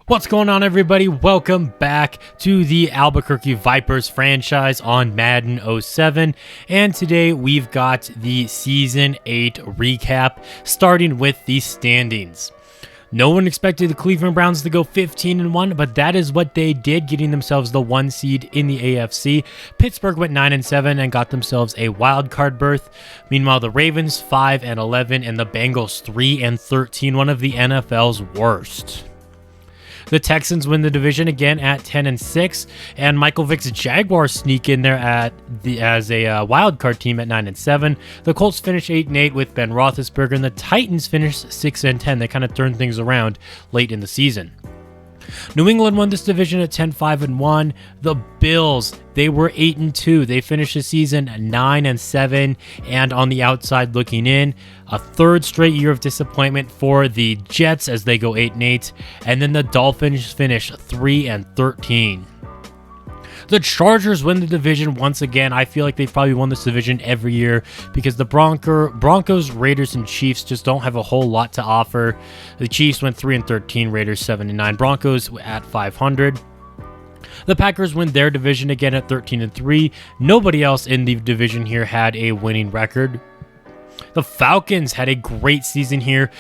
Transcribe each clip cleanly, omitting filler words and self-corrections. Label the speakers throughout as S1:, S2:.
S1: What's going on, everybody? Welcome back to the Albuquerque Vipers franchise on Madden 07. And today we've got the Season 8 recap, starting with the standings. No one expected the Cleveland Browns to go 15-1, but that is what they did, getting themselves the 1 seed in the AFC. Pittsburgh went 9-7 and got themselves a wild card berth. Meanwhile, the Ravens 5-11 and the Bengals 3-13, one of the NFL's worst. The Texans win the division again at 10-6, and Michael Vick's Jaguars sneak in there as a wild card team at 9-7. The Colts finish 8-8 with Ben Roethlisberger, and the Titans finish 6-10. They kind of turned things around late in the season. New England won this division at 10-5-1. The Bills, they were 8-2. They finished the season 9-7, and on the outside looking in, a third straight year of disappointment for the Jets as they go 8-8, and then the Dolphins finish 3-13. The Chargers win the division once again. I feel like they've probably won this division every year because the Broncos, Raiders, and Chiefs just don't have a whole lot to offer. The Chiefs went 3-13, Raiders 7-9, Broncos at 500. The Packers win their division again at 13-3. Nobody else in the division here had a winning record. The Falcons had a great season here,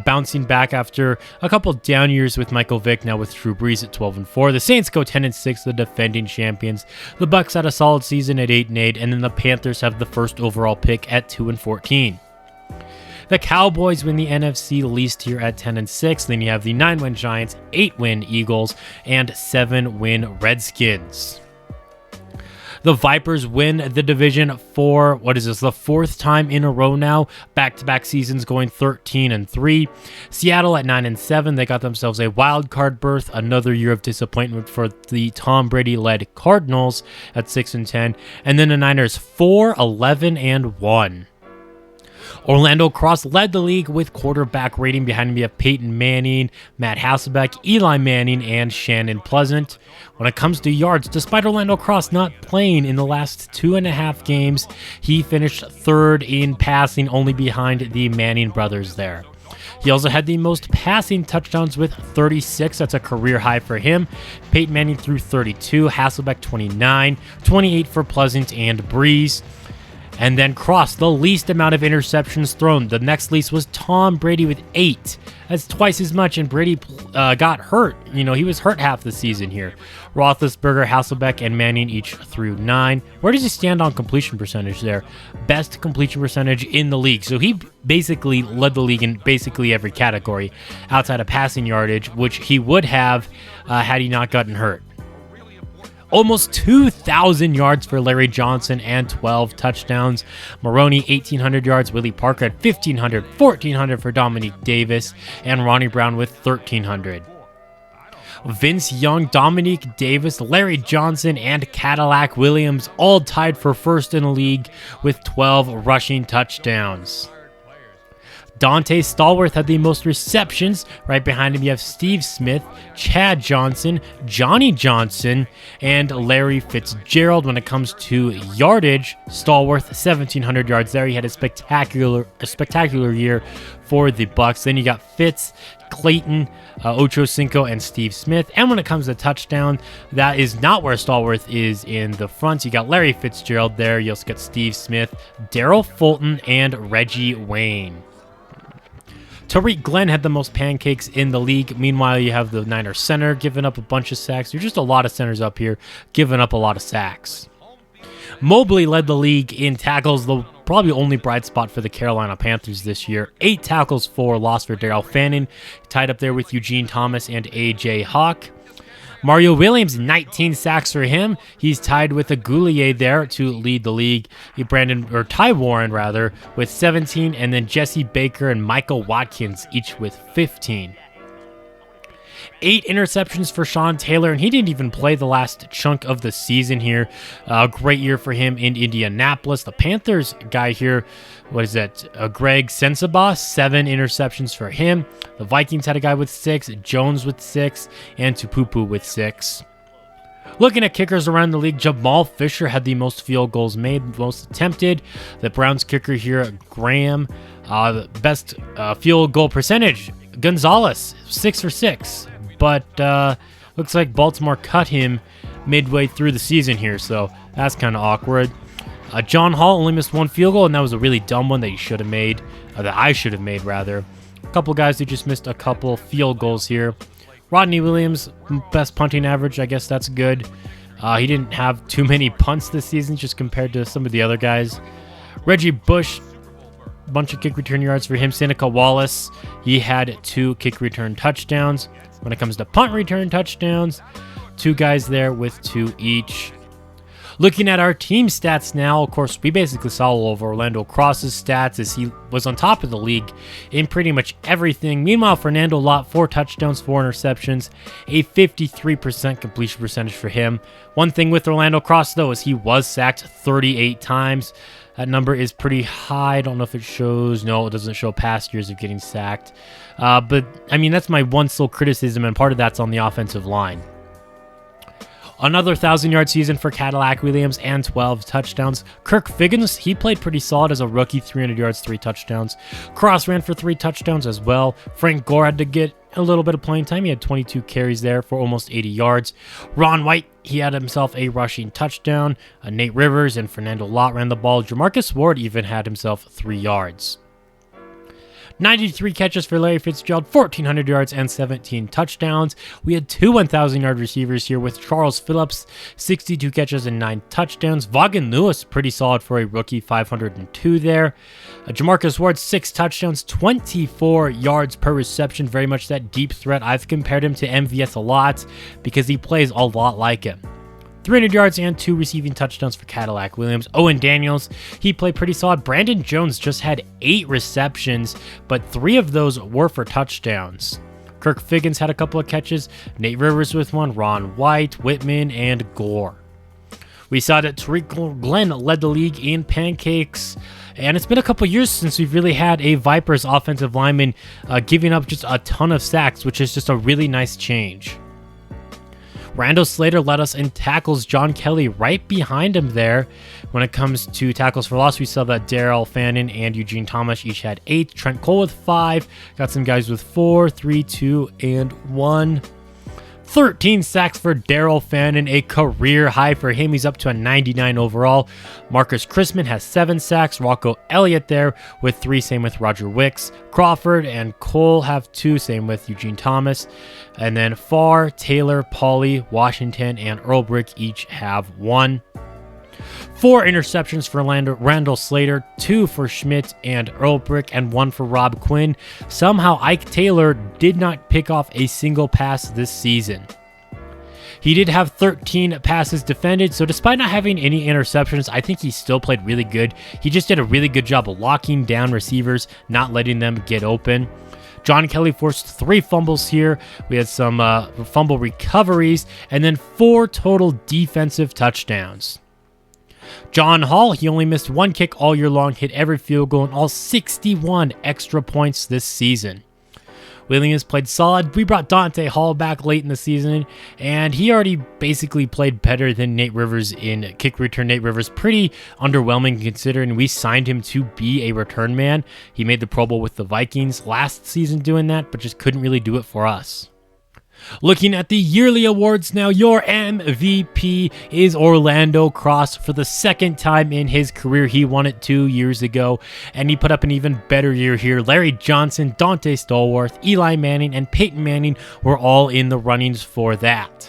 S1: bouncing back after a couple down years with Michael Vick, now with Drew Brees at 12-4. The Saints go 10-6, the defending champions. The Bucks had a solid season at 8-8, and then the Panthers have the first overall pick at 2-14. The Cowboys win the NFC least here at 10-6. Then you have the 9-win Giants, 8-win Eagles, and 7-win Redskins. The Vipers win the division for, the fourth time in a row now. Back-to-back seasons going 13-3. Seattle at 9-7. They got themselves a wild card berth. Another year of disappointment for the Tom Brady-led Cardinals at 6-10. And then the Niners 4-11-1. Orlando Cross led the league with quarterback rating. Behind him, you have Peyton Manning, Matt Hasselbeck, Eli Manning, and Shannon Pleasant. When it comes to yards, despite Orlando Cross not playing in the last 2.5 games, he finished third in passing, only behind the Manning brothers there. He also had the most passing touchdowns with 36. That's a career high for him. Peyton Manning threw 32, Hasselbeck 29, 28 for Pleasant and Breeze. And then Cross, the least amount of interceptions thrown. The next least was Tom Brady with 8. That's twice as much, and Brady got hurt. He was hurt half the season here. Roethlisberger, Hasselbeck, and Manning each threw 9. Where does he stand on completion percentage there? Best completion percentage in the league. So he basically led the league in basically every category outside of passing yardage, which he would have had he not gotten hurt. Almost 2,000 yards for Larry Johnson and 12 touchdowns. Maroney, 1,800 yards. Willie Parker at 1,500, 1,400 for Dominique Davis, and Ronnie Brown with 1,300. Vince Young, Dominique Davis, Larry Johnson, and Cadillac Williams all tied for first in the league with 12 rushing touchdowns. Dante Stallworth had the most receptions. Right behind him, you have Steve Smith, Chad Johnson, Johnny Johnson, and Larry Fitzgerald. When it comes to yardage, Stallworth, 1,700 yards there. He had a spectacular year for the Bucks. Then you got Fitz, Clayton, Ocho Cinco, and Steve Smith. And when it comes to touchdown, that is not where Stallworth is in the front. You got Larry Fitzgerald there. You also got Steve Smith, Daryl Fulton, and Reggie Wayne. Tariq Glenn had the most pancakes in the league. Meanwhile, you have the Niners center giving up a bunch of sacks. There's just a lot of centers up here giving up a lot of sacks. Mobley led the league in tackles, the probably only bright spot for the Carolina Panthers this year. 8 tackles, 4 lost for Darrell Fannin, tied up there with Eugene Thomas and A.J. Hawk. Mario Williams, 19 sacks for him. He's tied with a Goulier there to lead the league. Ty Warren with 17, and then Jesse Baker and Michael Watkins each with 15. 8 interceptions for Sean Taylor, and he didn't even play the last chunk of the season here. Great year for him in Indianapolis. The Panthers guy here, Greg Sensabaugh, 7 interceptions for him. The Vikings had a guy with 6, Jones with 6, and Tupupu with 6. Looking at kickers around the league, Jamal Fisher had the most field goals made, most attempted. The Browns kicker here, Graham, the best field goal percentage, Gonzalez, 6 for 6. but looks like Baltimore cut him midway through the season here, so that's kind of awkward. John Hall only missed one field goal, and that was a really dumb one that he should have made, or that I should have made, rather. A couple guys who just missed a couple field goals here. Rodney Williams, best punting average, I guess that's good. He didn't have too many punts this season, just compared to some of the other guys. Reggie Bush, bunch of kick return yards for him. Seneca Wallace, he had 2 kick return touchdowns. When it comes to punt return touchdowns, 2 guys there with 2 each. Looking at our team stats now, of course, we basically saw all of Orlando Cross's stats as he was on top of the league in pretty much everything. Meanwhile, Fernando Lott, 4 touchdowns, 4 interceptions, a 53% completion percentage for him. One thing with Orlando Cross, though, is he was sacked 38 times. That number is pretty high. I don't know if it shows. No, it doesn't show past years of getting sacked. But, I mean, that's my one sole criticism, and part of that's on the offensive line. Another 1,000-yard season for Cadillac Williams and 12 touchdowns. Kirk Figgins, he played pretty solid as a rookie, 300 yards, 3 touchdowns. Cross ran for 3 touchdowns as well. Frank Gore had to get a little bit of playing time. He had 22 carries there for almost 80 yards. Ron White, he had himself a rushing touchdown. Nate Rivers and Fernando Lott ran the ball. Jamarcus Ward even had himself 3 yards. 93 catches for Larry Fitzgerald, 1,400 yards, and 17 touchdowns. We had 2 1,000-yard receivers here with Charles Phillips, 62 catches and 9 touchdowns. Vaughan Lewis, pretty solid for a rookie, 502 there. Jamarcus Ward, 6 touchdowns, 24 yards per reception, very much that deep threat. I've compared him to MVS a lot because he plays a lot like him. 300 yards and 2 receiving touchdowns for Cadillac Williams. Owen Daniels, he played pretty solid. Brandon Jones just had 8 receptions, but 3 of those were for touchdowns. Kirk Figgins had a couple of catches. Nate Rivers with 1. Ron White, Whitman, and Gore. We saw that Tariq Glenn led the league in pancakes, and it's been a couple years since we've really had a Vipers offensive lineman giving up just a ton of sacks, which is just a really nice change. Randall Slater led us in tackles. John Kelly right behind him there. When it comes to tackles for loss, we saw that Daryl Fannin and Eugene Thomas each had 8. Trent Cole with 5. Got some guys with 4, 3, 2, and 1. 13 sacks for Daryl Fannin, a career high for him. He's up to a 99 overall. Marcus Chrisman has 7 sacks. Rocco Elliott there with 3, same with Roger Wicks. Crawford and Cole have 2, same with Eugene Thomas. And then Farr, Taylor, Pauly, Washington, and Earlbrick each have 1. 4 interceptions for Randall Slater, 2 for Schmidt and Earlbrick, and 1 for Rob Quinn. Somehow Ike Taylor did not pick off a single pass this season. He did have 13 passes defended, so despite not having any interceptions, I think he still played really good. He just did a really good job of locking down receivers, not letting them get open. John Kelly forced 3 fumbles here. We had some fumble recoveries, and then 4 total defensive touchdowns. John Hall, he only missed 1 kick all year long, hit every field goal, and all 61 extra points this season. Williams played solid. We brought Dante Hall back late in the season, and he already basically played better than Nate Rivers in kick return. Nate Rivers, pretty underwhelming considering we signed him to be a return man. He made the Pro Bowl with the Vikings last season doing that, but just couldn't really do it for us. Looking at the yearly awards now, your MVP is Orlando Cross. For the 2nd time in his career, he won it 2 years ago, and he put up an even better year here. Larry Johnson, Dante Stallworth, Eli Manning, and Peyton Manning were all in the runnings for that.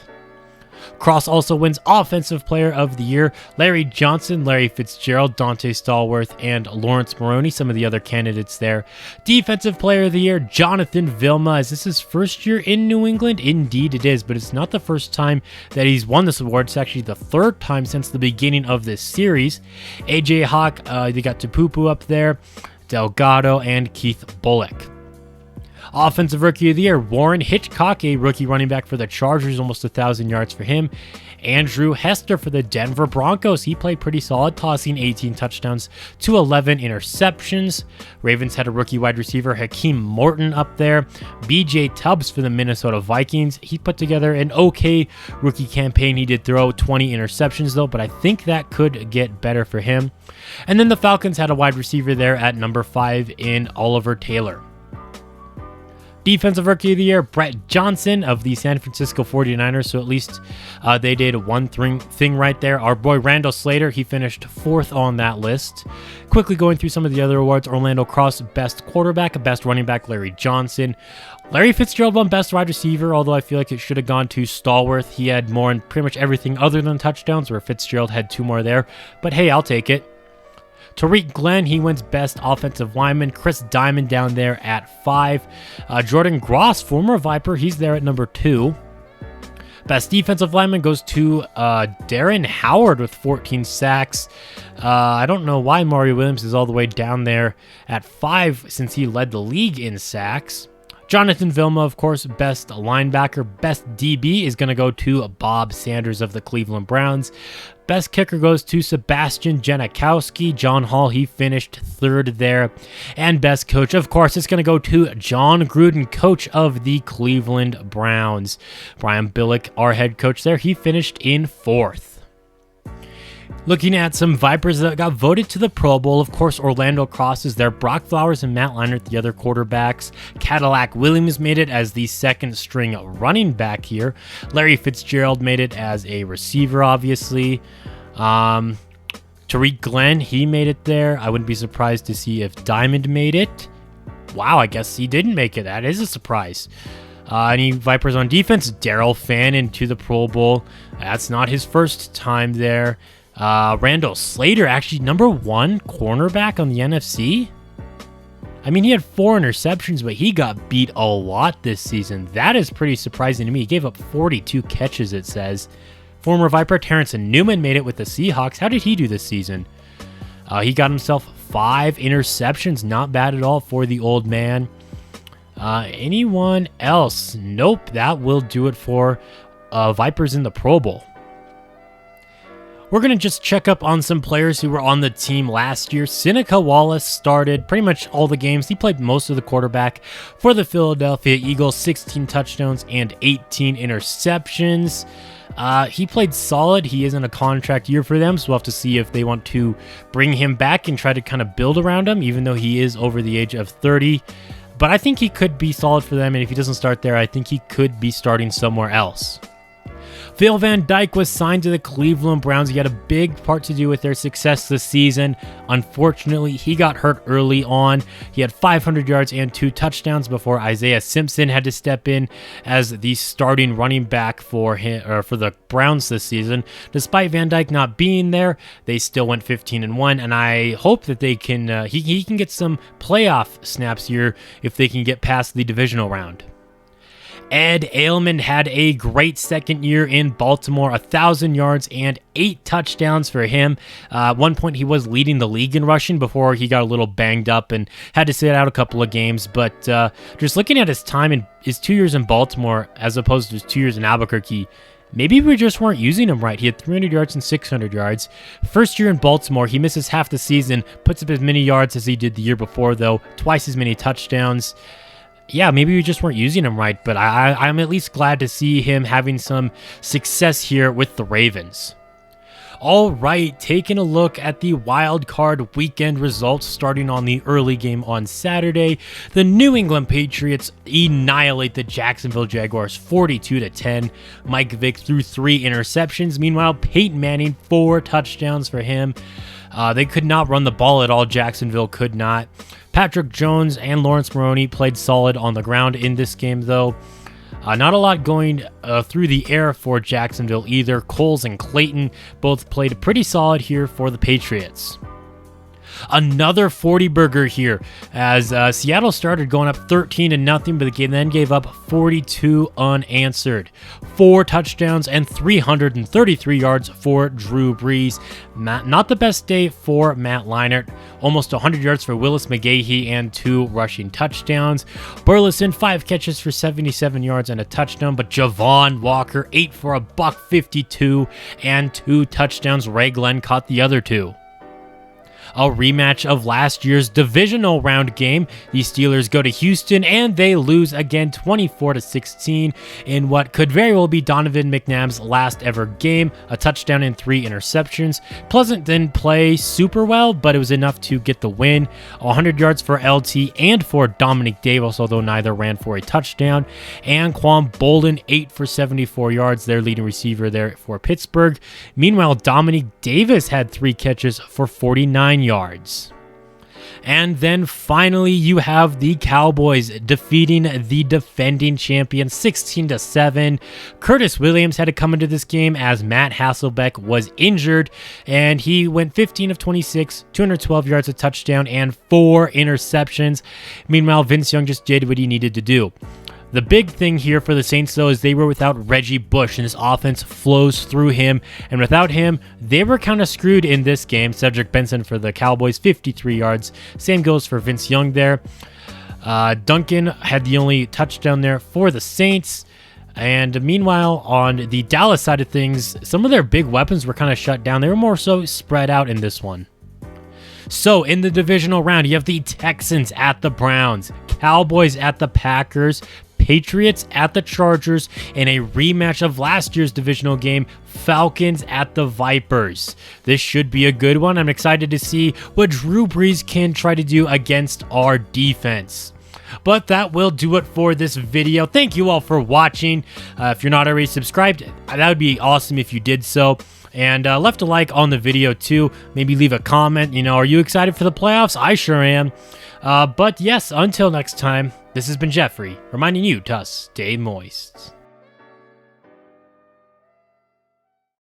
S1: Cross also wins Offensive Player of the Year. Larry Johnson, Larry Fitzgerald, Dante Stallworth, and Lawrence Maroney, some of the other candidates there. Defensive Player of the Year, Jonathan Vilma. Is this his first year in New England? Indeed it is, but it's not the first time that he's won this award. It's actually the 3rd time since the beginning of this series. AJ Hawk, they got Tupupu up there, Delgado, and Keith Bullock. Offensive Rookie of the Year, Warren Hitchcock, a rookie running back for the Chargers, almost 1,000 yards for him. Andrew Hester for the Denver Broncos. He played pretty solid, tossing 18 touchdowns to 11 interceptions. Ravens had a rookie wide receiver, Hakeem Morton, up there. BJ Tubbs for the Minnesota Vikings. He put together an okay rookie campaign. He did throw 20 interceptions, though, but I think that could get better for him. And then the Falcons had a wide receiver there at number 5 in Oliver Taylor. Defensive Rookie of the Year, Brett Johnson of the San Francisco 49ers. So at least they did one thing right there. Our boy Randall Slater, he finished 4th on that list. Quickly going through some of the other awards. Orlando Cross, Best Quarterback, Best Running Back, Larry Johnson. Larry Fitzgerald won Best Wide Receiver, although I feel like it should have gone to Stallworth. He had more in pretty much everything other than touchdowns, where Fitzgerald had 2 more there. But hey, I'll take it. Tariq Glenn, he wins Best Offensive Lineman. Chris Diamond down there at 5. Jordan Gross, former Viper, he's there at number 2. Best Defensive Lineman goes to Darren Howard with 14 sacks. I don't know why Mario Williams is all the way down there at 5 since he led the league in sacks. Jonathan Vilma, of course, Best Linebacker. Best DB is going to go to Bob Sanders of the Cleveland Browns. Best Kicker goes to Sebastian Janikowski. John Hall, he finished 3rd there. And Best Coach, of course, it's going to go to John Gruden, coach of the Cleveland Browns. Brian Billick, our head coach there, he finished in 4th. Looking at some Vipers that got voted to the Pro Bowl, of course, Orlando Cross is there. Brock Flowers and Matt Leinart, the other quarterbacks. Cadillac Williams made it as the 2nd string running back here. Larry Fitzgerald made it as a receiver, obviously. Tariq Glenn, he made it there. I wouldn't be surprised to see if Diamond made it. Wow, I guess he didn't make it. That is a surprise. Any Vipers on defense? Daryl Fannin to the Pro Bowl. That's not his first time there. Randall Slater, actually number 1 cornerback on the NFC. I mean, he had 4 interceptions, but he got beat a lot this season. That is pretty surprising to me. He gave up 42 catches, it says. Former Viper Terrence Newman made it with the Seahawks. How did he do this season? He got himself 5 interceptions. Not bad at all for the old man. Anyone else? Nope, that will do it for Vipers in the Pro Bowl. We're going to just check up on some players who were on the team last year. Seneca Wallace started pretty much all the games. He played most of the quarterback for the Philadelphia Eagles, 16 touchdowns and 18 interceptions. He played solid. He is in a contract year for them, so we'll have to see if they want to bring him back and try to kind of build around him, even though he is over the age of 30. But I think he could be solid for them, and if he doesn't start there, I think he could be starting somewhere else. Phil Van Dyke was signed to the Cleveland Browns. He had a big part to do with their success this season. Unfortunately, he got hurt early on. He had 500 yards and 2 touchdowns before Isaiah Simpson had to step in as the starting running back for the Browns this season. Despite Van Dyke not being there, they still went 15-1, and I hope that they can he can get some playoff snaps here if they can get past the divisional round. Ed Aylman had a great second year in Baltimore, 1,000 yards and 8 touchdowns for him. At one point, he was leading the league in rushing before he got a little banged up and had to sit out a couple of games. But just looking at his time in his 2 years in Baltimore as opposed to his 2 years in Albuquerque, maybe we just weren't using him right. He had 300 yards and 600 yards. First year in Baltimore, he misses half the season, puts up as many yards as he did the year before, though, twice as many touchdowns. Yeah, maybe we just weren't using him right, but I'm at least glad to see him having some success here with the Ravens. All right, taking a look at the wild card weekend results starting on the early game on Saturday. The New England Patriots annihilate the Jacksonville Jaguars 42-10. Mike Vick threw 3 interceptions. Meanwhile, Peyton Manning, 4 touchdowns for him. They could not run the ball at all. Jacksonville could not. Patrick Jones and Lawrence Maroney played solid on the ground in this game, though. Not a lot going through the air for Jacksonville either. Coles and Clayton both played pretty solid here for the Patriots. Another 40-burger here as Seattle started going up 13-0, but they then gave up 42 unanswered. 4 touchdowns and 333 yards for Drew Brees. Not the best day for Matt Leinart. Almost 100 yards for Willis McGahee and 2 rushing touchdowns. Burleson, 5 catches for 77 yards and a touchdown, but Javon Walker, 8 for a $152 and 2 touchdowns. Ray Glenn caught the other 2. a rematch of last year's divisional round game. The Steelers go to Houston and they lose again 24-16 in what could very well be Donovan McNabb's last ever game, a touchdown and 3 interceptions. Pleasant didn't play super well, but it was enough to get the win. 100 yards for LT and for Dominic Davis, although neither ran for a touchdown. And Quan Bolden, 8 for 74 yards, their leading receiver there for Pittsburgh. Meanwhile, Dominic Davis had 3 catches for 49 yards. And then finally, you have the Cowboys defeating the defending champions 16-7. Curtis Williams had to come into this game as Matt Hasselbeck was injured, and he went 15 of 26, 212 yards, a touchdown, and 4 interceptions. Meanwhile, Vince Young just did what he needed to do. The big thing here for the Saints, though, is they were without Reggie Bush, and his offense flows through him. And without him, they were kind of screwed in this game. Cedric Benson for the Cowboys, 53 yards. Same goes for Vince Young there. Duncan had the only touchdown there for the Saints. And meanwhile, on the Dallas side of things, some of their big weapons were kind of shut down. They were more so spread out in this one. So in the divisional round, you have the Texans at the Browns, Cowboys at the Packers, Patriots at the Chargers, and a rematch of last year's divisional game, Falcons at the Vipers. This should be a good one. I'm excited to see what Drew Brees can try to do against our defense. But that will do it for this video. Thank you all for watching. If you're not already subscribed, that would be awesome if you did so. And left a like on the video too. Maybe leave a comment. Are you excited for the playoffs? I sure am. But yes, until next time, this has been Jeffrey, reminding you to stay moist.